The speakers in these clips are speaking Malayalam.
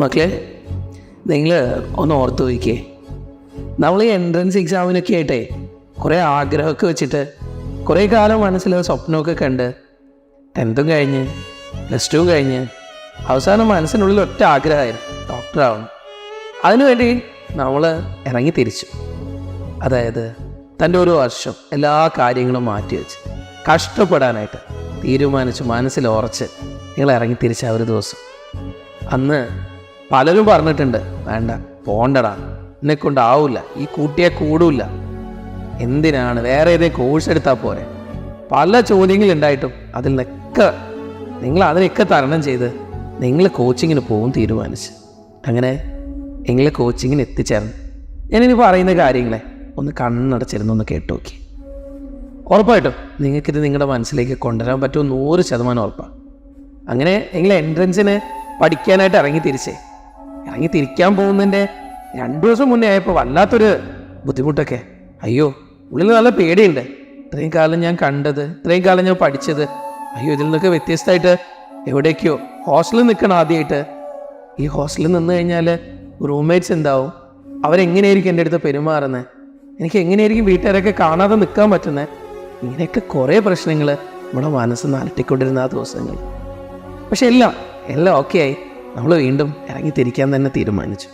മക്കളെ, നിങ്ങൾ ഒന്ന് ഓർത്ത് വയ്ക്കേ, നമ്മൾ ഈ എൻട്രൻസ് എക്സാമിനൊക്കെ ആയിട്ടേ കുറേ ആഗ്രഹമൊക്കെ വെച്ചിട്ട് കുറേ കാലം മനസ്സിൽ സ്വപ്നമൊക്കെ കണ്ട് 10th കഴിഞ്ഞ് +2 കഴിഞ്ഞ് അവസാനം മനസ്സിനുള്ളിൽ ഒറ്റ ആഗ്രഹമായിരുന്നു ഡോക്ടറാവണം. അതിനുവേണ്ടി നമ്മൾ ഇറങ്ങി തിരിച്ചു. അതായത് തൻ്റെ ഒരു വർഷം എല്ലാ കാര്യങ്ങളും മാറ്റിവെച്ച് കഷ്ടപ്പെടാനായിട്ട് തീരുമാനിച്ച് മനസ്സിൽ ഉറച്ച് നിങ്ങൾ ഇറങ്ങി തിരിച്ച ഒരു ദിവസം. അന്ന് പലരും പറഞ്ഞിട്ടുണ്ട്, വേണ്ട പോണ്ടടാ, എന്നെക്കൊണ്ടാവില്ല, ഈ കൂട്ടിയെ കൂടില്ല, എന്തിനാണ് വേറെ ഏതെങ്കിലും കോഴ്സ് എടുത്താൽ പോരെ. പല ചോദ്യങ്ങളുണ്ടായിട്ടും അതിൽ നിന്നൊക്കെ നിങ്ങൾ അതിനൊക്കെ തരണം ചെയ്ത് നിങ്ങൾ കോച്ചിങ്ങിന് പോകും തീരുമാനിച്ച്. അങ്ങനെ നിങ്ങൾ കോച്ചിങ്ങിന് എത്തിച്ചേർന്നു. ഞാനിനി പറയുന്ന കാര്യങ്ങളെ ഒന്ന് കണ്ണടച്ചിരുന്നൊന്ന് കേട്ടു നോക്കി. ഉറപ്പായിട്ടും നിങ്ങൾക്കിത് നിങ്ങളുടെ മനസ്സിലേക്ക് കൊണ്ടുവരാൻ പറ്റുമോ 100% ഉറപ്പാണ്. അങ്ങനെ നിങ്ങൾ എൻട്രൻസിന് പഠിക്കാനായിട്ട് ഇറങ്ങി തിരിക്കാൻ പോകുന്നതിൻ്റെ 2 ദിവസം മുന്നേ ആയപ്പോൾ വല്ലാത്തൊരു ബുദ്ധിമുട്ടൊക്കെ. അയ്യോ, ഉള്ളിൽ നല്ല പേടിയുണ്ട്. ഇത്രയും കാലം ഞാൻ കണ്ടത്, ഇത്രയും കാലം ഞാൻ പഠിച്ചത്, അയ്യോ ഇതിൽ നിന്നൊക്കെ വ്യത്യസ്തമായിട്ട് എവിടേക്കോ ഹോസ്റ്റലിൽ നിൽക്കണം. ആദ്യമായിട്ട് ഈ ഹോസ്റ്റലിൽ നിന്ന് കഴിഞ്ഞാൽ റൂംമേറ്റ്സ് ഉണ്ടാവും, അവരെങ്ങനെയായിരിക്കും എൻ്റെ അടുത്ത് പെരുമാറുന്നത്, എനിക്ക് എങ്ങനെയായിരിക്കും വീട്ടുകാരൊക്കെ കാണാതെ നിൽക്കാൻ പറ്റുന്നത്, ഇങ്ങനെയൊക്കെ കുറേ പ്രശ്നങ്ങൾ നമ്മുടെ മനസ്സ് അലട്ടിക്കൊണ്ടിരുന്ന ആ ദിവസങ്ങൾ. പക്ഷെ എല്ലാം ഓക്കെ ആയി. നമ്മൾ വീണ്ടും ഇറങ്ങി തിരിക്കാൻ തന്നെ തീരുമാനിച്ചു.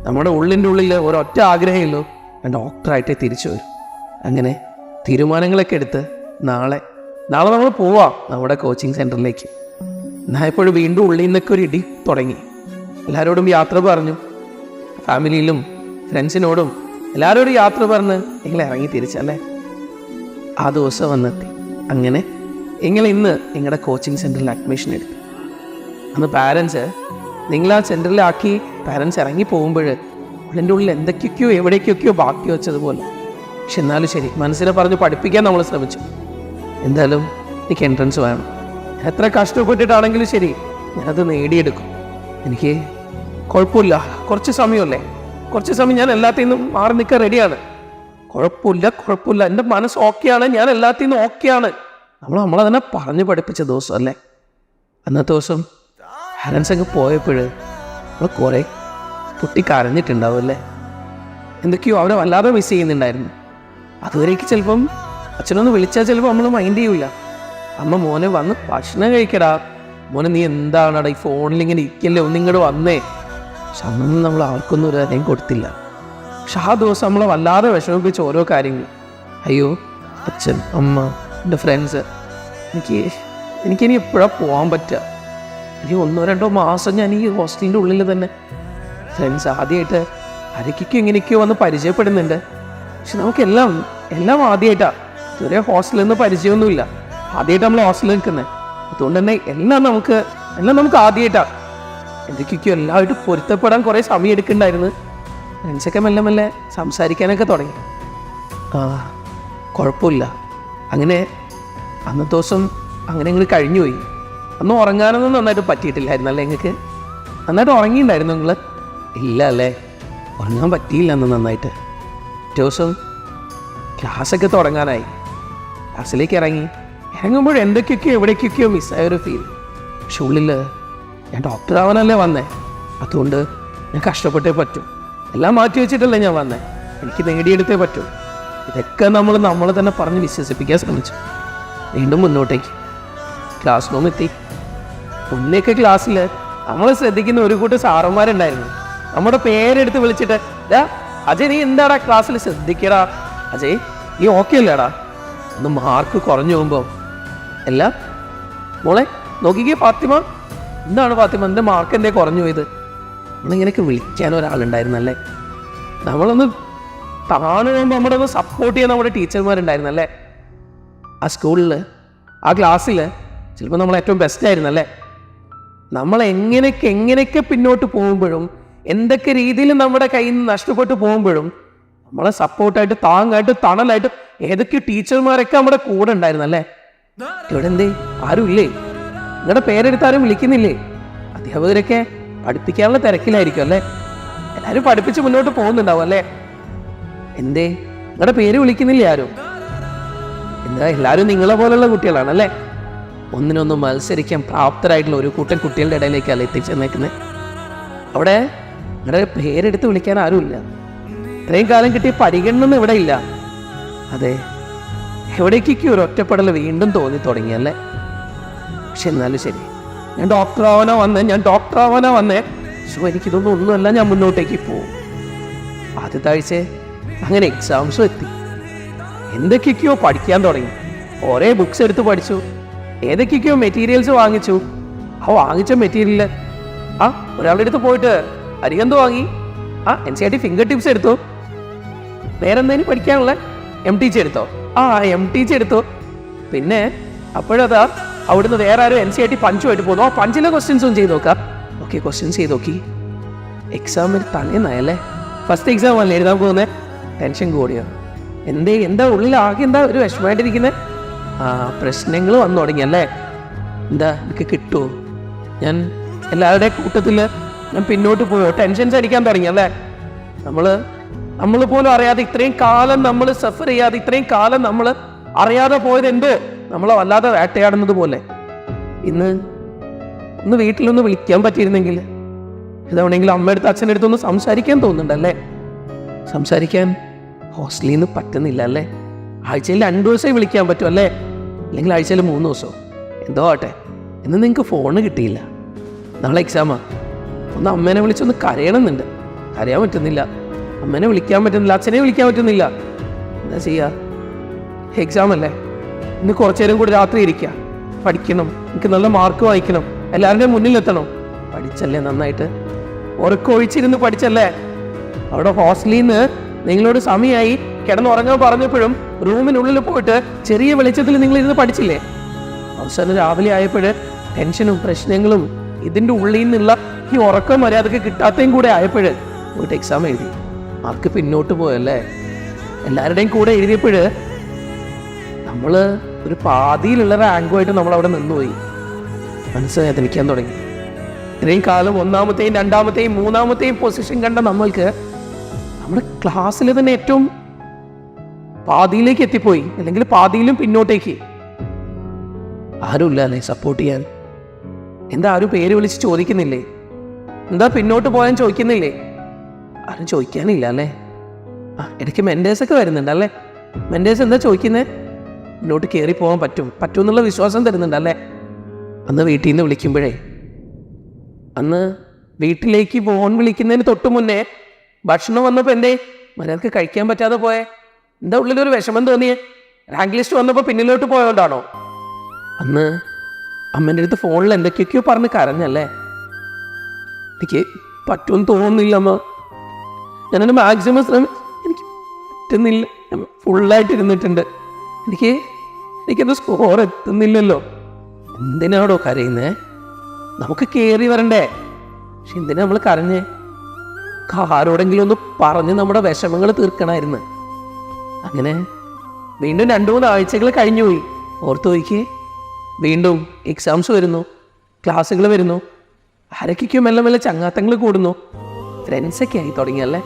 നമ്മുടെ ഉള്ളിൽ ഒരൊറ്റ ആഗ്രഹമുള്ളൂ, ഞാൻ ഡോക്ടറായിട്ടേ തിരിച്ചു വരും. അങ്ങനെ തീരുമാനങ്ങളൊക്കെ എടുത്ത് നാളെ നമ്മൾ പോവാം നമ്മുടെ കോച്ചിങ് സെൻറ്ററിലേക്ക്. എന്നാൽ ഇപ്പോഴും വീണ്ടും ഉള്ളിൽ നിന്നൊക്കെ ഒരു ഇടി തുടങ്ങി. എല്ലാവരോടും യാത്ര പറഞ്ഞു, ഫാമിലിയിലും ഫ്രണ്ട്സിനോടും എല്ലാവരോടും യാത്ര പറഞ്ഞ് നിങ്ങൾ ഇറങ്ങി തിരിച്ചല്ലേ. ആ ദിവസം വന്നെത്തി. അങ്ങനെ നിങ്ങൾ ഇന്ന് നിങ്ങളുടെ കോച്ചിങ് സെൻറ്ററിൽ അഡ്മിഷൻ എടുത്തു. അന്ന് പാരൻസ് നിങ്ങളാ സെൻറ്ററിലാക്കി പാരൻസ് ഇറങ്ങി പോകുമ്പോൾ എൻ്റെ ഉള്ളിൽ എന്തൊക്കെയൊക്കെയോ എവിടേക്കൊക്കെയോ ബാക്കി വെച്ചതുപോലെ. പക്ഷെ എന്നാലും ശരി, മനസ്സിനെ പറഞ്ഞ് പഠിപ്പിക്കാൻ നമ്മൾ ശ്രമിച്ചു. എന്തായാലും എനിക്ക് എൻട്രൻസ് വേണം, എത്ര കഷ്ടപ്പെട്ടിട്ടാണെങ്കിലും ശരി ഞാനത് നേടിയെടുക്കും. എനിക്ക് കുഴപ്പമില്ല, കുറച്ച് സമയം ഞാൻ എല്ലാത്തിൽ നിന്നും മാറി നിൽക്കാൻ റെഡിയാണ്. കുഴപ്പമില്ല, എൻ്റെ മനസ്സ് ഓക്കെയാണ്, ഞാൻ എല്ലാത്തിൽ നിന്നും ഓക്കെയാണ്. നമ്മളെ തന്നെ പറഞ്ഞ് പഠിപ്പിച്ച ദിവസം അല്ലേ. അന്നത്തെ ദിവസം പാരൻസ് അങ്ങ് പോയപ്പോൾ നമ്മൾ കുറേ കുട്ടി കരഞ്ഞിട്ടുണ്ടാവും അല്ലേ. എന്തൊക്കെയോ അവരെ വല്ലാതെ മിസ് ചെയ്യുന്നുണ്ടായിരുന്നു. അതുവരേക്ക് ചിലപ്പം അച്ഛനൊന്ന് വിളിച്ചാൽ ചിലപ്പോൾ നമ്മൾ മൈൻഡ് ചെയ്യൂല. അമ്മ മോനെ വന്ന് ഭക്ഷണം കഴിക്കടാ, മോനെ നീ എന്താണടാ ഈ ഫോണിൽ ഇങ്ങനെ ഇരിക്കല്ലേ, ഒന്നിങ്ങോട്ട് വന്നേ. പക്ഷെ അന്നൊന്നും നമ്മൾ ആർക്കൊന്നും ഒരു കാര്യം കൊടുത്തില്ല. പക്ഷെ ആ ദിവസം നമ്മളെ വല്ലാതെ വിഷമിപ്പിച്ച ഓരോ കാര്യങ്ങൾ. അയ്യോ, അച്ഛൻ, അമ്മ, എൻ്റെ ഫ്രണ്ട്സ്, എനിക്കിനി എപ്പോഴാണ് പോകാൻ പറ്റുക. ഇനി 1-2 മാസം ഞാൻ ഈ ഹോസ്റ്റലിൻ്റെ ഉള്ളിൽ തന്നെ. ഫ്രണ്ട്സ് ആദ്യമായിട്ട് ആരൊക്കെയോ എങ്ങനെയൊക്കെയോ വന്ന് പരിചയപ്പെടുന്നുണ്ട്. പക്ഷെ നമുക്കെല്ലാം ആദ്യമായിട്ടാണ്. ഇതുവരെ ഹോസ്റ്റലിൽ നിന്ന് പരിചയമൊന്നുമില്ല, ആദ്യമായിട്ട് നമ്മൾ ഹോസ്റ്റലിൽ നിൽക്കുന്നത്. അതുകൊണ്ട് തന്നെ എല്ലാം നമുക്ക് ആദ്യമായിട്ടാണ്. എന്തൊക്കെയൊക്കെയോ എല്ലാമായിട്ട് പൊരുത്തപ്പെടാൻ കുറേ സമയം എടുക്കുന്നുണ്ടായിരുന്നു. ഫ്രണ്ട്സൊക്കെ മെല്ലെ സംസാരിക്കാനൊക്കെ തുടങ്ങി. കുഴപ്പമില്ല. അങ്ങനെ അന്നത്തെ ദിവസം അങ്ങനെ നിങ്ങൾ കഴിഞ്ഞുപോയി. അന്ന് ഉറങ്ങാനൊന്നും നന്നായിട്ട് പറ്റിയിട്ടില്ലായിരുന്നല്ലേ നിങ്ങൾക്ക്? നന്നായിട്ട് ഉറങ്ങിയിട്ടുണ്ടായിരുന്നു നിങ്ങൾ? ഇല്ല അല്ലേ, ഉറങ്ങാൻ പറ്റിയില്ല അന്ന് നന്നായിട്ട്. ദിവസം ക്ലാസ്സൊക്കെ തുടങ്ങാനായി. ക്ലാസ്സിലേക്ക് ഇറങ്ങുമ്പോൾ എന്തൊക്കെയൊക്കെയോ എവിടേക്കൊക്കെയോ മിസ്സായൊരു ഫീൽ. പക്ഷെ ഉള്ളിൽ ഞാൻ ഡോക്ടറാവാനല്ലേ വന്നേ, അതുകൊണ്ട് ഞാൻ കഷ്ടപ്പെട്ടേ പറ്റൂ, എല്ലാം മാറ്റി വെച്ചിട്ടല്ലേ ഞാൻ വന്നേ, എനിക്ക് നേടിയെടുത്തേ പറ്റൂ. ഇതൊക്കെ നമ്മൾ തന്നെ പറഞ്ഞ് വിശ്വസിപ്പിക്കാൻ ശ്രമിച്ചു. വീണ്ടും മുന്നോട്ടേക്ക് ക്ലാസ് റൂം എത്തി. മുന്നേക്ക് ക്ലാസ്സിൽ നമ്മൾ ശ്രദ്ധിക്കുന്ന ഒരു കൂട്ടം സാറന്മാരുണ്ടായിരുന്നു. നമ്മുടെ പേരെടുത്ത് വിളിച്ചിട്ട്, അജയ് നീ എന്താടാ ക്ലാസ്സിൽ ശ്രദ്ധിക്കടാ, അജയ് നീ ഓക്കെ അല്ലേടാ. ഒന്ന് മാർക്ക് കുറഞ്ഞു പോകുമ്പോൾ എല്ലാം മോളെ നോക്കിക്കേ, ഫാത്തിമ എന്താണ് ഫാത്തിമ എൻ്റെ മാർക്ക് എന്തേ കുറഞ്ഞു പോയത്. നമ്മളിങ്ങനെയൊക്കെ വിളിക്കാൻ ഒരാളുണ്ടായിരുന്നല്ലേ. നമ്മളൊന്ന് താണു പോകുമ്പോൾ നമ്മുടെ ഒന്ന് സപ്പോർട്ട് ചെയ്യാൻ നമ്മുടെ ടീച്ചർമാരുണ്ടായിരുന്നല്ലേ. ആ സ്കൂളിൽ, ആ ക്ലാസ്സിൽ ചിലപ്പോൾ നമ്മൾ ഏറ്റവും ബെസ്റ്റ് ആയിരുന്നല്ലേ. നമ്മൾ എങ്ങനെയൊക്കെ പിന്നോട്ട് പോകുമ്പോഴും എന്തൊക്കെ രീതിയിൽ നമ്മുടെ കയ്യിൽ നിന്ന് നഷ്ടപ്പെട്ടു പോകുമ്പോഴും നമ്മളെ സപ്പോർട്ടായിട്ട്, താങ്ങായിട്ട്, തണലായിട്ട് ഏതൊക്കെ ടീച്ചർമാരൊക്കെ നമ്മുടെ കൂടെ ഉണ്ടായിരുന്നല്ലേ. ഇവിടെ എന്തേ ആരും ഇല്ലേ? നിങ്ങളുടെ പേരെടുത്താരും വിളിക്കുന്നില്ലേ? അധ്യാപകരൊക്കെ പഠിപ്പിക്കാനുള്ള തിരക്കിലായിരിക്കും അല്ലേ. എല്ലാവരും പഠിപ്പിച്ച് മുന്നോട്ട് പോകുന്നുണ്ടാവും അല്ലേ. എന്തേ നിങ്ങളുടെ പേര് വിളിക്കുന്നില്ലേ ആരും? എന്താ എല്ലാവരും നിങ്ങളെ പോലുള്ള കുട്ടികളാണല്ലേ. ഒന്നിനൊന്ന് മത്സരിക്കാൻ പ്രാപ്തരായിട്ടുള്ള ഒരു കൂട്ടം കുട്ടികളുടെ ഇടയിലേക്കല്ല എത്തിച്ചേർന്നേക്കുന്നത്. അവിടെ നിങ്ങളുടെ പേരെടുത്ത് വിളിക്കാൻ ആരുമില്ല. ഇത്രയും കാലം കിട്ടിയ പരിഗണന ഇവിടെ ഇല്ല. അതെ, എവിടേക്കൊക്കെ ഒരു ഒറ്റപ്പെടൽ വീണ്ടും തോന്നി തുടങ്ങിയല്ലേ? പക്ഷെ എന്നാലും ശരി, ഞാൻ ഡോക്ടറാവാനാ വന്നേ. സോ എനിക്കിതൊന്നും ഒന്നുമല്ല, ഞാൻ മുന്നോട്ടേക്ക് പോകും. ആദ്യത്തെ ആഴ്ച അങ്ങനെ എക്സാംസും എത്തി. എന്തൊക്കെയൊക്കെയോ പഠിക്കാൻ തുടങ്ങി. ഓരോ ബുക്സ് എടുത്ത് പഠിച്ചു, ഏതൊക്കെയൊക്കെയോ മെറ്റീരിയൽസ് വാങ്ങിച്ചു. ആ വാങ്ങിച്ച മെറ്റീരിയൽ ഒരാളുടെ അടുത്ത് പോയിട്ട് അരികന്ത് വാങ്ങി, NCERT ഫിംഗർ ടിപ്സ് എടുത്തു. വേറെന്തേലും പഠിക്കാനുള്ള MTC എടുത്തോ? MTC എടുത്തു. പിന്നെ അപ്പോഴതാ അവിടുന്ന് വേറെ ആരും NCERT പഞ്ചുമായിട്ട് പോകുന്നു. പഞ്ചിലെ ക്വസ്റ്റ്യൻസും ചെയ്ത് നോക്കാം. ഓക്കെ, ക്വസ്റ്റ്യൻസ് ചെയ്ത് നോക്കി. എക്സാമിന് തലേന്നായല്ലേ? ഫസ്റ്റ് എക്സാം അല്ലേ എഴുതാൻ പോകുന്നത്? ടെൻഷൻ കൂടിയോ? എന്താ ഉള്ളിൽ ആകെ എന്താ ഒരു വിഷമമായിട്ടിരിക്കുന്നത്? പ്രശ്നങ്ങൾ വന്നു തുടങ്ങിയല്ലേ? എന്താ എനിക്ക് കിട്ടുമോ? ഞാൻ എല്ലാവരുടെയും കൂട്ടത്തിൽ ഞാൻ പിന്നോട്ട് പോയോ? ടെൻഷൻസ് അടിക്കാൻ തുടങ്ങിയല്ലേ? നമ്മൾ പോലും അറിയാതെ ഇത്രയും കാലം നമ്മൾ സഫർ ചെയ്യാതെ, ഇത്രയും കാലം നമ്മൾ അറിയാതെ പോയത് എന്തോ നമ്മളെ വല്ലാതെ വേട്ടയാടുന്നത് പോലെ. ഒന്ന് വീട്ടിലൊന്ന് വിളിക്കാൻ പറ്റിയിരുന്നെങ്കിൽ, ഇതവണെങ്കിലും അമ്മയെടുത്ത് അച്ഛനെടുത്തൊന്ന് സംസാരിക്കാൻ തോന്നുന്നുണ്ടല്ലേ? സംസാരിക്കാൻ ഹോസ്റ്റലിൽ നിന്ന് പറ്റുന്നില്ല അല്ലേ? ആഴ്ചയിൽ 2 ദിവസമേ വിളിക്കാൻ പറ്റുമല്ലേ? അല്ലെങ്കിൽ ആഴ്ചയിൽ 3 ദിവസമോ എന്തോ ആട്ടെ. ഇന്ന് നിങ്ങൾക്ക് ഫോണ് കിട്ടിയില്ല, നാളെ എക്സാമാ. ഒന്ന് അമ്മേനെ വിളിച്ചൊന്ന് കരയണമെന്നുണ്ട്, കരയാൻ പറ്റുന്നില്ല. അമ്മേനെ വിളിക്കാൻ പറ്റുന്നില്ല, അച്ഛനെ വിളിക്കാൻ പറ്റുന്നില്ല. എന്താ ചെയ്യുക? എക്സാം അല്ലേ? ഇന്ന് കുറച്ചു നേരം കൂടി രാത്രി ഇരിക്കുക, പഠിക്കണം, എനിക്ക് നല്ല മാർക്ക് വാങ്ങിക്കണം, എല്ലാവരുടെയും മുന്നിലെത്തണം. പഠിച്ചല്ലേ നന്നായിട്ട്? ഉറക്കൊഴിച്ചിരുന്ന് പഠിച്ചല്ലേ? അവിടെ ഹോസ്റ്റലിൽ നിന്ന് നിങ്ങളോട് സമയമായി കിടന്നുറങ്ങാൻ പറഞ്ഞപ്പോഴും റൂമിനുള്ളിൽ പോയിട്ട് ചെറിയ വെളിച്ചത്തിൽ നിങ്ങൾ ഇരുന്ന് പഠിച്ചില്ലേ? അവസാനം രാവിലെ ആയപ്പോൾ ടെൻഷനും പ്രശ്നങ്ങളും ഇതിൻ്റെ ഉള്ളിൽ നിന്നുള്ള ഈ ഉറക്കം മര്യാദക്ക് കിട്ടാത്തയും കൂടെ ആയപ്പോൾ പോയിട്ട് എക്സാം എഴുതി, മാർക്ക് പിന്നോട്ട് പോയല്ലേ? എല്ലാവരുടെയും കൂടെ എഴുതിയപ്പോൾ നമ്മൾ ഒരു പാതിയിലുള്ള റാങ്കുമായിട്ട് നമ്മളവിടെ നിന്നുപോയി. മനസ്സ് വേദനിക്കാൻ തുടങ്ങി. ഇത്രയും കാലം 1ാമത്തെയും 2ാമത്തെയും 3ാമത്തെയും പൊസിഷൻ കണ്ട നമ്മൾക്ക് നമ്മുടെ ക്ലാസ്സിൽ തന്നെ ഏറ്റവും പാതിയിലേക്ക് എത്തിപ്പോയി, അല്ലെങ്കിൽ പാതിയിലും പിന്നോട്ടേക്ക്. ആരുമില്ല അല്ലേ സപ്പോർട്ട് ചെയ്യാൻ? എന്താ ആരും പേര് വിളിച്ച് ചോദിക്കുന്നില്ലേ? എന്താ പിന്നോട്ട് പോയാൻ ചോദിക്കുന്നില്ലേ? ആരും ചോദിക്കാനില്ല അല്ലേ? ഇടയ്ക്ക് മെൻറ്റേഴ്സൊക്കെ വരുന്നുണ്ടല്ലേ? മെൻറ്റേഴ്സ് എന്താ ചോദിക്കുന്നത്? മുന്നോട്ട് കയറി പോകാൻ പറ്റുമെന്നുള്ള വിശ്വാസം തരുന്നുണ്ടല്ലേ? അന്ന് വീട്ടിൽ നിന്ന് വിളിക്കുമ്പോഴേ, അന്ന് വീട്ടിലേക്ക് ഫോൺ വിളിക്കുന്നതിന് തൊട്ട് മുന്നേ ഭക്ഷണം വന്നപ്പോൾ എന്തേ മര്യാദക്ക് കഴിക്കാൻ പറ്റാതെ പോയേ? എന്താ ഉള്ളിലൊരു വിഷമം തോന്നിയേ? റാങ്ക് ലിസ്റ്റ് വന്നപ്പോൾ പിന്നിലോട്ട് പോയോണ്ടാണോ? അന്ന് അമ്മേൻ്റെ അടുത്ത് ഫോണിൽ എന്തൊക്കെയൊക്കെയോ പറഞ്ഞ് കരഞ്ഞല്ലേ? എനിക്ക് പറ്റുമെന്ന് തോന്നുന്നില്ല അമ്മ. ഞാനെൻ്റെ മാക്സിമം എനിക്ക് പറ്റുന്നില്ല, ഞാൻ ഫുള്ളായിട്ട് ഇരുന്നിട്ടുണ്ട്. എനിക്കത് സ്കോർ എത്തുന്നില്ലല്ലോ. എന്തിനാണോ കരയുന്നേ? നമുക്ക് കയറി വരണ്ടേ? പക്ഷെ എന്തിനാ നമ്മൾ കരഞ്ഞേ? ആരോടെങ്കിലും ഒന്ന് പറഞ്ഞ് നമ്മുടെ വിഷമങ്ങൾ തീർക്കണമായിരുന്നു. അങ്ങനെ വീണ്ടും 2-3 ആഴ്ചകൾ കഴിഞ്ഞുപോയി. ഓർത്ത് നോക്കി, വീണ്ടും എക്സാംസ് വരുന്നു, ക്ലാസ്സുകൾ വരുന്നു, ആരൊക്കെയോ മെല്ലെ മെല്ലെ ചങ്ങാത്തങ്ങൾ കൂടുന്നു, ഫ്രണ്ട്സൊക്കെ ആയി തുടങ്ങിയല്ലേ?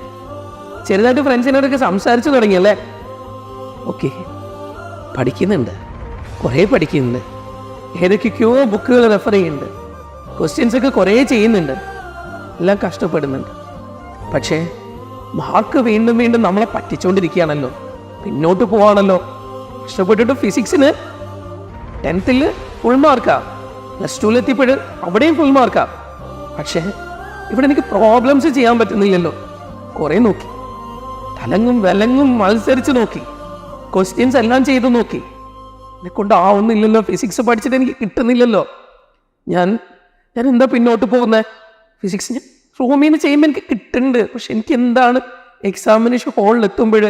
ചെറുതായിട്ട് ഫ്രണ്ട്സിനോടൊക്കെ സംസാരിച്ചു തുടങ്ങിയല്ലേ? ഓക്കെ, പഠിക്കുന്നുണ്ട്, കുറേ പഠിക്കുന്നുണ്ട്, ഏതൊക്കെയോ ബുക്കുകൾ റെഫർ ചെയ്യുന്നുണ്ട്, ക്വസ്റ്റ്യൻസൊക്കെ കുറേ ചെയ്യുന്നുണ്ട്, എല്ലാം കഷ്ടപ്പെടുന്നുണ്ട്. പക്ഷേ മാർക്ക് വീണ്ടും വീണ്ടും നമ്മളെ പറ്റിച്ചുകൊണ്ടിരിക്കുകയാണല്ലോ, പിന്നോട്ട് പോവാണല്ലോ. കഷ്ടപ്പെട്ടിട്ട് ഫിസിക്സിന് 10th ഫുൾ മാർക്കാ, +2 എത്തിയപ്പോഴും അവിടെയും ഫുൾ മാർക്കാ. പക്ഷേ ഇവിടെ എനിക്ക് പ്രോബ്ലംസ് ചെയ്യാൻ പറ്റുന്നില്ലല്ലോ. കുറേ നോക്കി, തലങ്ങും വിലങ്ങും മത്സരിച്ച് നോക്കി, ക്വസ്റ്റ്യൻസ് എല്ലാം ചെയ്തു നോക്കി, എന്നെ കൊണ്ടാവുന്നില്ലല്ലോ. ഫിസിക്സ് പഠിച്ചിട്ട് എനിക്ക് കിട്ടുന്നില്ലല്ലോ. ഞാൻ എന്താ പിന്നോട്ട് പോകുന്നത്? ഫിസിക്സ് ഞാൻ റൂമിൽ നിന്ന് ചെയ്യുമ്പോൾ എനിക്ക് കിട്ടുന്നുണ്ട്, പക്ഷെ എനിക്ക് എന്താണ് എക്സാമിനേഷൻ ഹോളിൽ എത്തുമ്പോൾ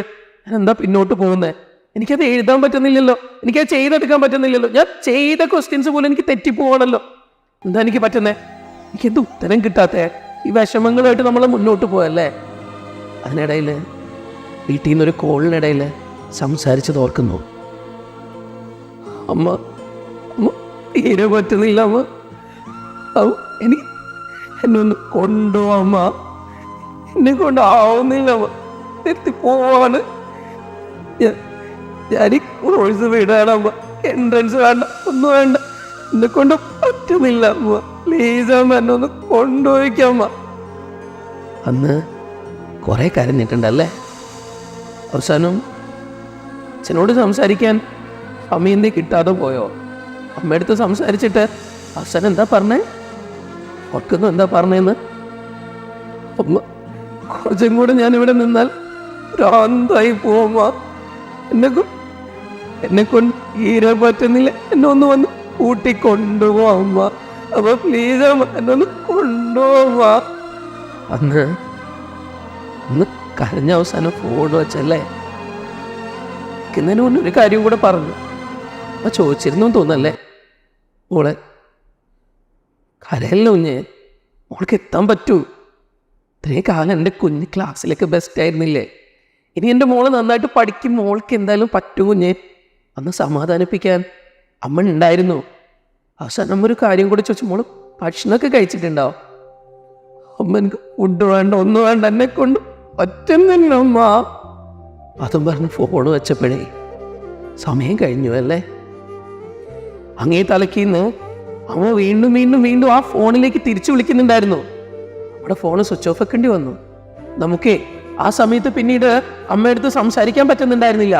ഞാൻ എന്താ പിന്നോട്ട് പോകുന്നത്? എനിക്കത് എഴുതാൻ പറ്റുന്നില്ലല്ലോ, എനിക്കത് ചെയ്തെടുക്കാൻ പറ്റുന്നില്ലല്ലോ. ഞാൻ ചെയ്ത ക്വസ്റ്റ്യൻസ് പോലും എനിക്ക് തെറ്റിപ്പോവാണല്ലോ. എന്താ എനിക്ക് പറ്റുന്നത്? എനിക്കെന്ത് ഉത്തരം കിട്ടാത്ത? ഈ വിഷമങ്ങളുമായിട്ട് നമ്മൾ മുന്നോട്ട് പോയല്ലേ? അതിനിടയിൽ വീട്ടിൽ നിന്നൊരു കോളിനിടയിൽ സംസാരിച്ചത് ഓർക്കുന്നു. അമ്മ തീരെ പറ്റുന്നില്ല അമ്മ, എന്നെ ഒന്ന് കൊണ്ടുപോവാ അമ്മ, എന്നെ കൊണ്ടാവുന്നില്ല അമ്മ, എത്തിപ്പോവാണ്. ഞാൻ കോഴ്സ് വിടാണമ്മ, എൻട്രൻസ് വേണ്ട, ഒന്നും വേണ്ട, എന്നെ കൊണ്ട് പറ്റുന്നില്ല അമ്മ, പ്ലീസ് അമ്മ എന്നെ ഒന്ന് കൊണ്ടുപോയിക്കമ്മ. അന്ന് കുറേ കരഞ്ഞിട്ടുണ്ടല്ലേ? അവസാനം അച്ഛനോട് സംസാരിക്കാൻ അമ്മയെന്തേ കിട്ടാതെ പോയോ? അമ്മയടുത്ത് സംസാരിച്ചിട്ട് അവസാനം എന്താ പറഞ്ഞേ? ഓർക്കുന്നു എന്താ പറഞ്ഞതെന്ന്? അമ്മ, കുറച്ചും കൂടെ ഞാനിവിടെ നിന്നാൽ ഭ്രാന്തായി പോവുക. എന്നെക്കൊണ്ട് തീരെ പറ്റുന്നില്ല, എന്നെ ഒന്ന് വന്ന് കൂട്ടിക്കൊണ്ടുപോവാ അമ്മ. അപ്പൊ പ്ലീസ് അമ്മ, എന്നെ ഒന്ന് കൊണ്ടുപോവാ. അന്ന് കരഞ്ഞ അവസാനം ഫോൺ വെച്ചല്ലേ? എന്നതിന് മുന്നേ ഒരു കാര്യം കൂടെ പറഞ്ഞു. അപ്പൊ ചോദിച്ചിരുന്നു തോന്നല്ലേ മോളെ? കരയല്ല കുഞ്ഞ്, മോൾക്ക് എത്താൻ പറ്റൂ. ഇത്രയും കാലം എൻ്റെ കുഞ്ഞ് ക്ലാസ്സിലൊക്കെ ബെസ്റ്റ് ആയിരുന്നില്ലേ? ഇനി എൻ്റെ മോള് നന്നായിട്ട് പഠിക്കും, മോൾക്ക് എന്തായാലും പറ്റും കുഞ്ഞ്. അന്ന് സമാധാനിപ്പിക്കാൻ അമ്മ ഉണ്ടായിരുന്നു. അവസാനം അമ്മ ഒരു കാര്യം കൂടെ ചോദിച്ചു, മോള് ഭക്ഷണമൊക്കെ കഴിച്ചിട്ടുണ്ടാവും? അമ്മ, എനിക്ക് ഫുഡ് വേണ്ട, ഒന്നും വേണ്ട, എന്നെ കൊണ്ട് പറ്റുന്നില്ല അമ്മ. അതും പറഞ്ഞ് ഫോൺ വെച്ചപ്പോഴേ സമയം കഴിഞ്ഞു അല്ലേ? അങ്ങേ തലക്കിന്ന് അമ്മ വീണ്ടും വീണ്ടും വീണ്ടും ആ ഫോണിലേക്ക് തിരിച്ചു വിളിക്കുന്നുണ്ടായിരുന്നു. നമ്മുടെ ഫോണ് സ്വിച്ച് ഓഫ് വെക്കേണ്ടി വന്നു. നമുക്കേ ആ സമയത്ത് പിന്നീട് അമ്മയടുത്ത് സംസാരിക്കാൻ പറ്റുന്നുണ്ടായിരുന്നില്ല.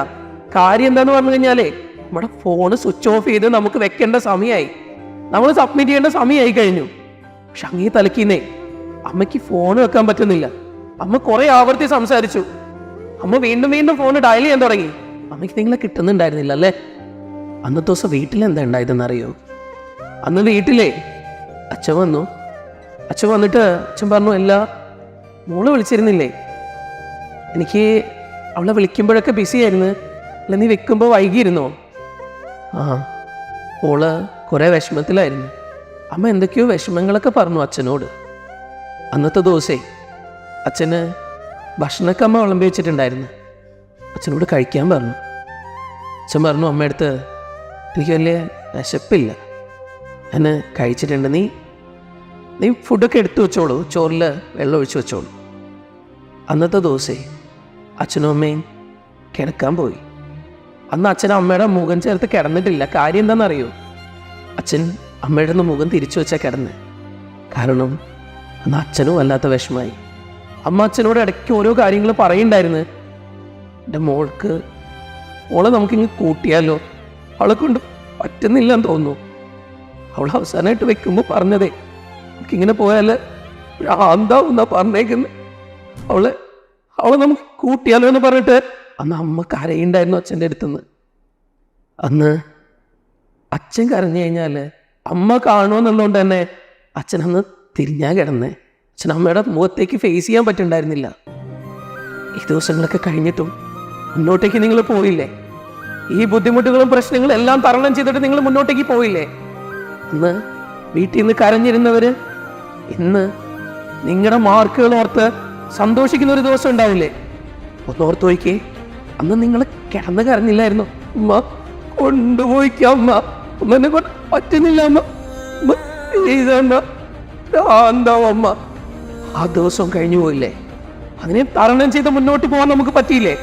കാര്യം എന്താന്ന് പറഞ്ഞു കഴിഞ്ഞാലേ, നമ്മുടെ ഫോണ് സ്വിച്ച് ഓഫ് ചെയ്ത് നമുക്ക് വെക്കേണ്ട സമയമായി, നമ്മൾ സബ്മിറ്റ് ചെയ്യേണ്ട സമയമായി കഴിഞ്ഞു. പക്ഷെ അങ്ങേ തലക്കിന്നേ അമ്മയ്ക്ക് ഫോൺ വെക്കാൻ പറ്റുന്നില്ല. അമ്മ കുറെ ആവർത്തി സംസാരിച്ചു. അമ്മ വീണ്ടും വീണ്ടും ഫോൺ ഡയൽ ചെയ്യാൻ തുടങ്ങി. അമ്മയ്ക്ക് നിങ്ങളെ കിട്ടുന്നുണ്ടായിരുന്നില്ല അല്ലേ? അന്നത്തെ ദിവസം വീട്ടിലെന്താ ഉണ്ടായതെന്ന് അറിയോ? അന്ന് വീട്ടിലേ അച്ഛൻ വന്നു. അച്ഛൻ വന്നിട്ട് അച്ഛൻ പറഞ്ഞു, എല്ലാ മോള് വിളിച്ചിരുന്നില്ലേ? എനിക്ക് അവളെ വിളിക്കുമ്പോഴൊക്കെ ബിസി ആയിരുന്നു, അല്ല നീ വെക്കുമ്പോൾ വൈകിയിരുന്നോ? ആ, മോള് കുറേ വിഷമത്തിലായിരുന്നു. അമ്മ എന്തൊക്കെയോ വിഷമങ്ങളൊക്കെ പറഞ്ഞു അച്ഛനോട്. അന്നത്തെ ദിവസേ അച്ഛന് ഭക്ഷണമൊക്കെ അമ്മ വിളമ്പി വെച്ചിട്ടുണ്ടായിരുന്നു. അച്ഛനോട് കഴിക്കാൻ പറഞ്ഞു. അച്ഛൻ പറഞ്ഞു, അമ്മയടുത്ത് എനിക്ക് വലിയ വിശപ്പില്ല, ഞാൻ കഴിച്ചിട്ടുണ്ട്, നീ ഫുഡൊക്കെ എടുത്തു വെച്ചോളൂ, ചോറിൽ വെള്ളം ഒഴിച്ച് വെച്ചോളൂ. അന്നത്തെ ദിവസേ അച്ഛനും അമ്മയും കിടക്കാൻ പോയി. അന്ന് അച്ഛൻ അമ്മയുടെ മുഖം ചേർത്ത് കിടന്നിട്ടില്ല. കാര്യം എന്താണെന്നറിയോ? അച്ഛൻ അമ്മയുടെ നിന്ന് മുഖം തിരിച്ചു വെച്ചാൽ കിടന്ന്. കാരണം അന്ന് അച്ഛനും വല്ലാത്ത വിഷമായി. അമ്മ അച്ഛനോട് ഇടയ്ക്ക് ഓരോ കാര്യങ്ങൾ പറയുണ്ടായിരുന്നു. എൻ്റെ മോളെ നമുക്കിങ്ങ് കൂട്ടിയാലോ, അവളെ കൊണ്ട് പറ്റുന്നില്ലെന്ന് തോന്നുന്നു. അവൾ അവസാനമായിട്ട് വെക്കുമ്പോൾ പറഞ്ഞതേ, നമുക്കിങ്ങനെ പോയാൽ ഭ്രാന്താവുന്നാ പറഞ്ഞേക്കുന്നത്, അവളെ നമുക്ക് കൂട്ടിയാലോ എന്ന് പറഞ്ഞിട്ട് അന്ന് അമ്മ കരയുണ്ടായിരുന്നു അച്ഛൻ്റെ അടുത്തുനിന്ന്. അന്ന് അച്ഛൻ കരഞ്ഞു കഴിഞ്ഞാൽ അമ്മ കാണുമെന്നുള്ളതുകൊണ്ട് തന്നെ അച്ഛൻ അന്ന് തിരിഞ്ഞാ കിടന്നേ. അച്ഛൻ അമ്മയുടെ മുഖത്തേക്ക് ഫേസ് ചെയ്യാൻ പറ്റുന്നുണ്ടായിരുന്നില്ല. ഈ ദിവസങ്ങളൊക്കെ കഴിഞ്ഞിട്ടും മുന്നോട്ടേക്ക് നിങ്ങൾ പോയില്ലേ? ഈ ബുദ്ധിമുട്ടുകളും പ്രശ്നങ്ങളും എല്ലാം തരണം ചെയ്തിട്ട് നിങ്ങൾ മുന്നോട്ടേക്ക് പോയില്ലേ? അന്ന് വീട്ടിൽ നിന്ന് കരഞ്ഞിരുന്നവര് ഇന്ന് നിങ്ങളുടെ മാർക്കുകൾ ഓർത്ത് സന്തോഷിക്കുന്ന ഒരു ദിവസം ഉണ്ടാവില്ലേ? ഒന്നോർത്ത് നോക്കിയേ, അന്ന് നിങ്ങൾ കിടന്ന് കരഞ്ഞില്ലായിരുന്നു. അമ്മ കൊണ്ടുപോയിക്കാം, അമ്മ എന്നെ കൊണ്ട് പറ്റുന്നില്ല, അമ്മ. ആ ദിവസം കഴിഞ്ഞു പോയില്ലേ? അതിനെ തരണം ചെയ്ത് മുന്നോട്ട് പോകാൻ നമുക്ക് പറ്റിയില്ലേ?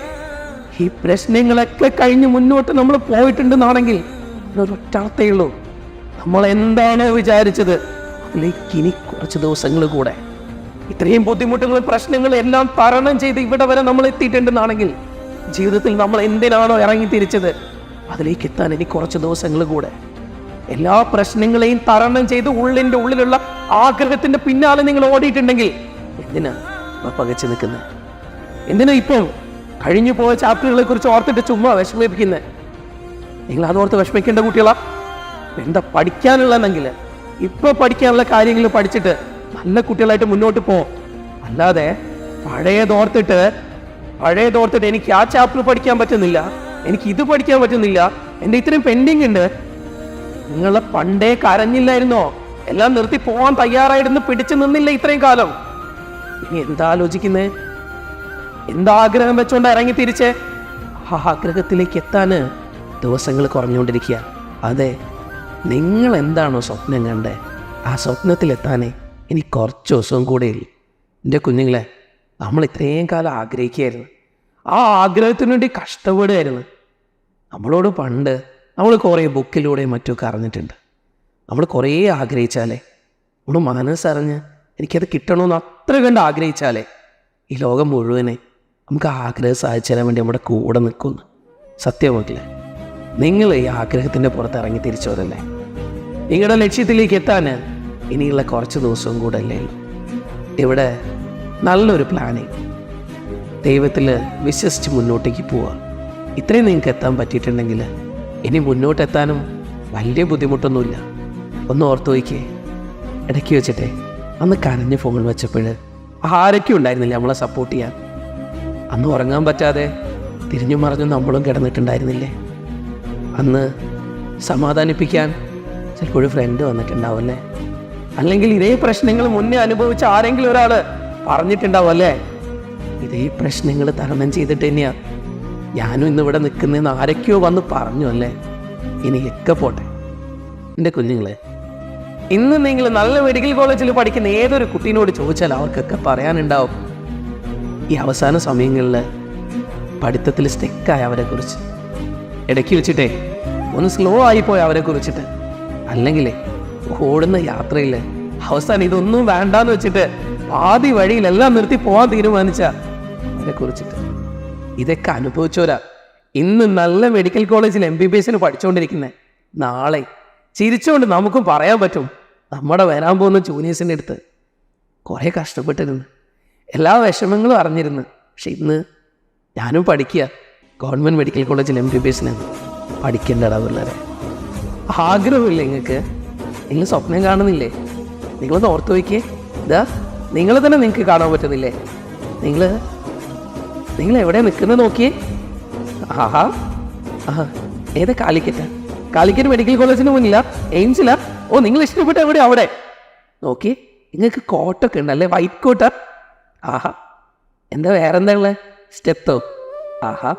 ഈ പ്രശ്നങ്ങളൊക്കെ കഴിഞ്ഞ് മുന്നോട്ട് നമ്മൾ പോയിട്ടുണ്ടെന്നാണെങ്കിൽ അതിനൊരൊറ്റേ ഉള്ളൂ, നമ്മൾ എന്താണോ വിചാരിച്ചത് അതിലേക്ക് ഇനി കുറച്ച് ദിവസങ്ങൾ കൂടെ ഇത്രയും ബുദ്ധിമുട്ടുകളും പ്രശ്നങ്ങളും എല്ലാം തരണം ചെയ്ത് ഇവിടെ വരെ നമ്മൾ എത്തിയിട്ടുണ്ടെന്നാണെങ്കിൽ ജീവിതത്തിൽ നമ്മൾ എന്തിനാണോ ഇറങ്ങി തിരിച്ചത് അതിലേക്ക് എത്താൻ ഇനി കുറച്ച് ദിവസങ്ങൾ കൂടെ. എല്ലാ പ്രശ്നങ്ങളെയും തരണം ചെയ്ത് ഉള്ളിൻ്റെ ഉള്ളിലുള്ള ആഗ്രഹത്തിന്റെ പിന്നാലെ നിങ്ങൾ ഓടിയിട്ടുണ്ടെങ്കിൽ എന്തിനാ പകച്ചു നിൽക്കുന്നത്? എന്തിനാ ഇപ്പം കഴിഞ്ഞു പോയ ചാപ്റ്ററുകളെ കുറിച്ച് ഓർത്തിട്ട് ചുമ്മാ വിഷമിപ്പിക്കുന്നത്? നിങ്ങൾ അതോർത്ത് വിഷമിക്കേണ്ട കുട്ടികളാ. എന്താ പഠിക്കാനുള്ളതെങ്കിൽ ഇപ്പൊ പഠിക്കാനുള്ള കാര്യങ്ങൾ പഠിച്ചിട്ട് നല്ല കുട്ടികളായിട്ട് മുന്നോട്ട് പോ. അല്ലാതെ പഴയതോർത്തിട്ട് എനിക്ക് ആ ചാപ്റ്റർ പഠിക്കാൻ പറ്റുന്നില്ല, എനിക്ക് ഇത് പഠിക്കാൻ പറ്റുന്നില്ല, എൻ്റെ ഇത്രയും പെൻഡിങ് ഉണ്ട്. നിങ്ങളെ പണ്ടേ കരഞ്ഞില്ലായിരുന്നോ? എല്ലാം നിർത്തി പോവാൻ തയ്യാറായിരുന്നു, പിടിച്ചു നിന്നില്ല ഇത്രയും കാലം. ഇനി എന്താ ആലോചിക്കുന്നേ? എന്താഗ്രഹം വെച്ചോണ്ട് ഇറങ്ങി തിരിച്ച് ആ ആഗ്രഹത്തിലേക്ക് എത്താന് ദിവസങ്ങൾ കുറഞ്ഞുകൊണ്ടിരിക്കുക. അതെ, നിങ്ങൾ എന്താണോ സ്വപ്നം കണ്ടേ ആ സ്വപ്നത്തിലെത്താനേ ഇനി കുറച്ച് ദിവസവും കൂടെയില്ല. എൻ്റെ കുഞ്ഞുങ്ങളെ, നമ്മൾ ഇത്രയും കാലം ആഗ്രഹിക്കുകയായിരുന്നു, ആ ആഗ്രഹത്തിന് വേണ്ടി കഷ്ടപ്പെടുകയായിരുന്നു. നമ്മളോട് പണ്ട് നമ്മൾ കുറേ ബുക്കിലൂടെയും മറ്റുമൊക്കെ അറിഞ്ഞിട്ടുണ്ട്. നമ്മൾ കുറേ ആഗ്രഹിച്ചാലേ നമ്മൾ മനസ്സറിഞ്ഞ് എനിക്കത് കിട്ടണമെന്ന് അത്ര കണ്ട് ആഗ്രഹിച്ചാലേ ഈ ലോകം മുഴുവനെ നമുക്ക് ആഗ്രഹം സാധിച്ചു തരാൻ വേണ്ടി നമ്മുടെ കൂടെ നിൽക്കുന്നു. സത്യമല്ലേ? നിങ്ങൾ ഈ ആഗ്രഹത്തിൻ്റെ പുറത്ത് ഇറങ്ങി തിരിച്ചവരല്ലേ? നിങ്ങളുടെ ലക്ഷ്യത്തിലേക്ക് എത്താൻ ഇനിയുള്ള കുറച്ച് ദിവസവും കൂടെ അല്ലേ ഉള്ളൂ. ഇവിടെ നല്ലൊരു പ്ലാനിങ്, ദൈവത്തിൽ വിശ്വസിച്ച് മുന്നോട്ടേക്ക് പോവുക. ഇത്രയും നിങ്ങൾക്ക് എത്താൻ പറ്റിയിട്ടുണ്ടെങ്കിൽ ഇനി മുന്നോട്ടെത്താനും വലിയ ബുദ്ധിമുട്ടൊന്നുമില്ല. ഒന്ന് ഓർത്ത് നോക്കിയേ, ഇടയ്ക്ക് വെച്ചിട്ടേ അന്ന് കരഞ്ഞ് ഫോൺ വെച്ചപ്പോൾ ആരൊക്കെ ഉണ്ടായിരുന്നില്ല നമ്മളെ സപ്പോർട്ട് ചെയ്യാൻ? അന്ന് ഉറങ്ങാൻ പറ്റാതെ തിരിഞ്ഞു മറിഞ്ഞു നമ്മളും കിടന്നിട്ടുണ്ടായിരുന്നില്ലേ? അന്ന് സമാധാനിപ്പിക്കാൻ ചിലപ്പോൾ ഫ്രണ്ട് വന്നിട്ടുണ്ടാവല്ലേ? അല്ലെങ്കിൽ ഇതേ പ്രശ്നങ്ങൾ മുന്നേ അനുഭവിച്ച ആരെങ്കിലും ഒരാൾ പറഞ്ഞിട്ടുണ്ടാവല്ലേ? ഇതേ പ്രശ്നങ്ങൾ തരണം ചെയ്തിട്ട് തന്നെയാണ് ഞാനും ഇന്നിവിടെ നിൽക്കുന്നതെന്ന് ആരൊക്കെയോ വന്ന് പറഞ്ഞു അല്ലേ? ഇനിയൊക്കെ പോട്ടെ എൻ്റെ കുഞ്ഞുങ്ങളെ. ഇന്ന് നിങ്ങൾ നല്ല മെഡിക്കൽ കോളേജിൽ പഠിക്കുന്ന ഏതൊരു കുട്ടീനോട് ചോദിച്ചാൽ അവർക്കൊക്കെ പറയാനുണ്ടാവും ഈ അവസാന സമയങ്ങളിൽ പഠിത്തത്തിൽ സ്റ്റെക്കായ അവരെ കുറിച്ച്, ഇടയ്ക്ക് വെച്ചിട്ടേ ഒന്ന് സ്ലോ ആയിപ്പോയ അവരെ കുറിച്ചിട്ട്, അല്ലെങ്കിൽ ഓടുന്ന യാത്രയിൽ അവസാനം ഇതൊന്നും വേണ്ടാന്ന് വെച്ചിട്ട് പാതി വഴിയിലെല്ലാം നിർത്തി പോകാൻ തീരുമാനിച്ച അവരെ കുറിച്ചിട്ട്. ഇതൊക്കെ അനുഭവിച്ചോരാ ഇന്ന് നല്ല മെഡിക്കൽ കോളേജിൽ MBBS പഠിച്ചുകൊണ്ടിരിക്കുന്നത്. നാളെ ചിരിച്ചുകൊണ്ട് നമുക്കും പറയാൻ പറ്റും നമ്മുടെ വരാൻ പോകുന്ന ജൂനിയേഴ്സിൻ്റെ അടുത്ത് കുറേ കഷ്ടപ്പെട്ടിരുന്നു, എല്ലാ വിഷമങ്ങളും അറിഞ്ഞിരുന്നു. പക്ഷെ ഇന്ന് ഞാനും പഠിക്കുക ഗവൺമെൻറ് മെഡിക്കൽ കോളേജിൽ MBBS പഠിക്കേണ്ടടാ പിള്ളേരെ. ആഗ്രഹമില്ലേ നിങ്ങൾക്ക്? നിങ്ങൾ സ്വപ്നം കാണുന്നില്ലേ? നിങ്ങളൊന്ന് ഓർത്ത് വയ്ക്കേ. ഇതാ നിങ്ങൾ തന്നെ നിങ്ങൾക്ക് കാണാൻ പറ്റുന്നില്ലേ? നിങ്ങൾ എവിടെ നിൽക്കുന്നത് നോക്കിയേ. ആഹാ ഏതാ? കാലിക്കറ്റ് മെഡിക്കൽ കോളേജിന് മുന്നില്ല, എയിംസിലാ? ഓ, നിങ്ങൾ ഇഷ്ടപ്പെട്ട എവിടെ? അവിടെ നോക്കി. നിങ്ങൾക്ക് കോട്ടൊക്കെ ഉണ്ടല്ലേ, വൈറ്റ് കോട്ട. ആഹാ, എന്താ വേറെന്താ ഉള്ളത്? സ്റ്റെത്തോ? ആഹാ,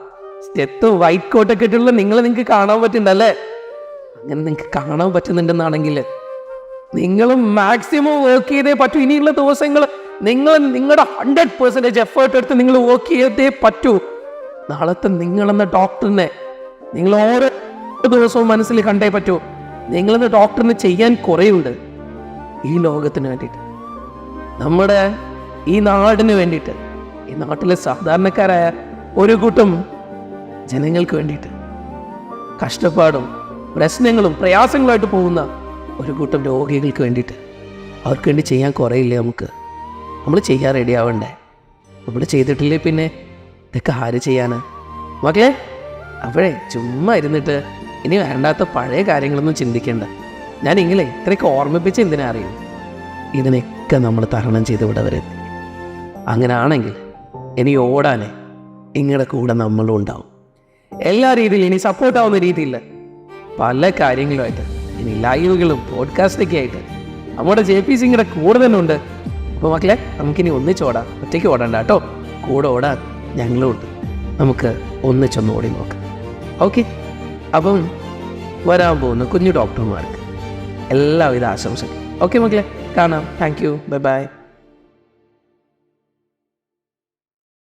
സ്റ്റെത്തോ വൈറ്റ് കോട്ടൊക്കെ ഇട്ടുള്ള നിങ്ങൾക്ക് കാണാൻ പറ്റുന്നുണ്ടല്ലേ? അങ്ങനെ നിങ്ങൾക്ക് കാണാൻ പറ്റുന്നുണ്ടെന്നാണെങ്കിൽ നിങ്ങളും മാക്സിമം വർക്ക് ചെയ്തേ പറ്റൂ. ഇനിയുള്ള ദിവസങ്ങൾ നിങ്ങളുടെ 100% എഫേർട്ട് എടുത്ത് നിങ്ങൾ വർക്ക് ചെയ്തേ പറ്റൂ. നാളത്തെ നിങ്ങളെന്ന ഡോക്ടറിനെ നിങ്ങൾ ഓരോ ദിവസവും മനസ്സിൽ കണ്ടേ പറ്റൂ. നിങ്ങളെന്ന ഡോക്ടറിന് ചെയ്യാൻ കുറേയുണ്ട് ഈ ലോകത്തിന് വേണ്ടിയിട്ട്, നമ്മുടെ ഈ നാടിന് വേണ്ടിയിട്ട്, ഈ നാട്ടിലെ സാധാരണക്കാരായ ഒരു കൂട്ടം ജനങ്ങൾക്ക് വേണ്ടിയിട്ട്, കഷ്ടപ്പാടും പ്രശ്നങ്ങളും പ്രയാസങ്ങളുമായിട്ട് പോകുന്ന ഒരു കൂട്ടം രോഗികൾക്ക് വേണ്ടിയിട്ട്, അവർക്ക് വേണ്ടി ചെയ്യാൻ കുറേയില്ലേ നമുക്ക്? നമ്മൾ ചെയ്യാൻ റെഡി ആവണ്ടേ? നമ്മൾ ചെയ്തിട്ടില്ലേ പിന്നെ ഇതൊക്കെ ആര് ചെയ്യാനാ മക്കളെ? അപ്പോഴേ ചുമ്മാ ഇരുന്നിട്ട് ഇനി വേണ്ടാത്ത പഴയ കാര്യങ്ങളൊന്നും ചിന്തിക്കേണ്ട. ഞാൻ ഇങ്ങനെ ഇത്രയൊക്കെ ഓർമ്മിപ്പിച്ച് എന്തിനാ അറിയും? ഇതിനൊക്കെ നമ്മൾ തരണം ചെയ്ത് ഇവിടെ വരെ എത്തി. അങ്ങനെ ആണെങ്കിൽ ഇനി ഓടാനേ നിങ്ങളുടെ കൂടെ നമ്മളും ഉണ്ടാവും. എല്ലാ രീതിയിലും ഇനി സപ്പോർട്ടാവുന്ന രീതിയിൽ പല കാര്യങ്ങളുമായിട്ട് ഇനി ലൈവുകളും പോഡ്കാസ്റ്റൊക്കെ ആയിട്ട് നമ്മുടെ JPC കൂടെ തന്നെ ഉണ്ട്. അപ്പോൾ മക്കളെ, നമുക്കിനി ഒന്നിച്ചോടാം. ഒറ്റയ്ക്ക് ഓടണ്ട കേട്ടോ, കൂടെ ഓടാൻ ഞങ്ങളും ഉണ്ട്. നമുക്ക് ഒന്നിച്ചൊന്ന് ഓടി നോക്കാം. ഓക്കെ? അപ്പം വരാൻ പോകുന്ന കുഞ്ഞു ഡോക്ടർമാർക്ക് എല്ലാവിധ ആശംസകൾ. ഓക്കെ മക്കളെ, കാണാം. Thank you. Bye bye.